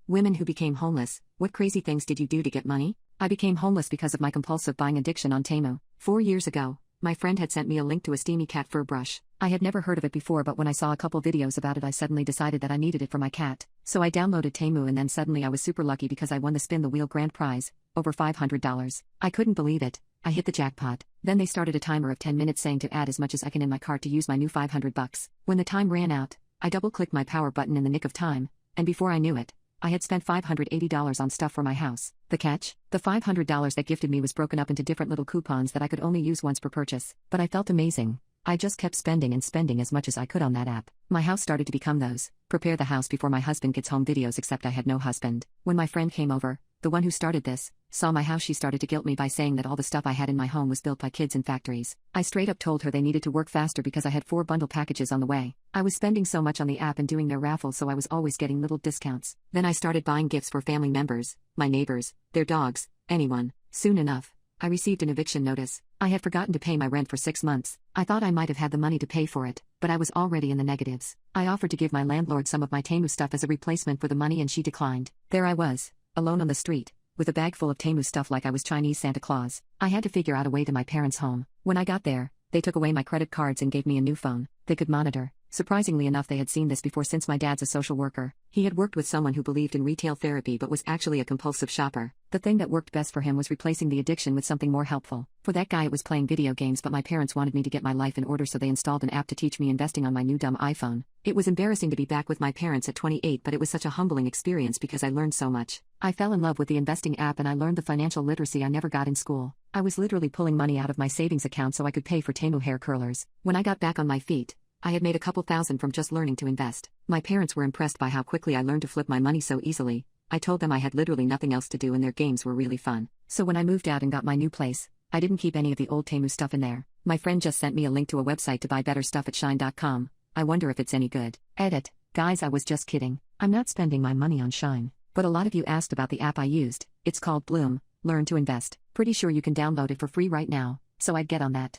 Women who became homeless, what crazy things did you do to get money? I became homeless because of my compulsive buying addiction on Temu. 4 years ago, my friend had sent me a link to a steamy cat fur brush. I had never heard of it before, but when I saw a couple videos about it I suddenly decided that I needed it for my cat. So I downloaded Temu and then suddenly I was super lucky because I won the spin the wheel grand prize, over $500. I couldn't believe it. I hit the jackpot. Then they started a timer of 10 minutes saying to add as much as I can in my cart to use my new $500. When the time ran out, I double-clicked my power button in the nick of time, and before I knew it, I had spent $580 on stuff for my house. The catch? The $500 that gifted me was broken up into different little coupons that I could only use once per purchase. But I felt amazing. I just kept spending and spending as much as I could on that app. My house started to become those prepare the house before my husband gets home videos, except I had no husband. When my friend came over, the one who started this, saw my house, she started to guilt me by saying that all the stuff I had in my home was built by kids in factories. I straight up told her they needed to work faster because I had 4 bundle packages on the way. I was spending so much on the app and doing their raffles, so I was always getting little discounts. Then I started buying gifts for family members, my neighbors, their dogs, anyone. Soon enough, I received an eviction notice. I had forgotten to pay my rent for 6 months. I thought I might have had the money to pay for it, but I was already in the negatives. I offered to give my landlord some of my Temu stuff as a replacement for the money and she declined. There I was, alone on the street, with a bag full of Temu stuff like I was Chinese Santa Claus. I had to figure out a way to my parents' home. When I got there, they took away my credit cards and gave me a new phone they could monitor. Surprisingly enough, they had seen this before since my dad's a social worker. He had worked with someone who believed in retail therapy but was actually a compulsive shopper. The thing that worked best for him was replacing the addiction with something more helpful. For that guy it was playing video games, but my parents wanted me to get my life in order, so they installed an app to teach me investing on my new dumb iPhone. It was embarrassing to be back with my parents at 28, but it was such a humbling experience because I learned so much. I fell in love with the investing app and I learned the financial literacy I never got in school. I was literally pulling money out of my savings account so I could pay for Temu hair curlers. When I got back on my feet, I had made a couple thousand from just learning to invest. My parents were impressed by how quickly I learned to flip my money so easily. I told them I had literally nothing else to do and their games were really fun. So when I moved out and got my new place, I didn't keep any of the old Temu stuff in there. My friend just sent me a link to a website to buy better stuff at Shine.com. I wonder if it's any good. Edit. Guys, I was just kidding. I'm not spending my money on Shine. But a lot of you asked about the app I used. It's called Bloom. Learn to invest. Pretty sure you can download it for free right now, so I'd get on that.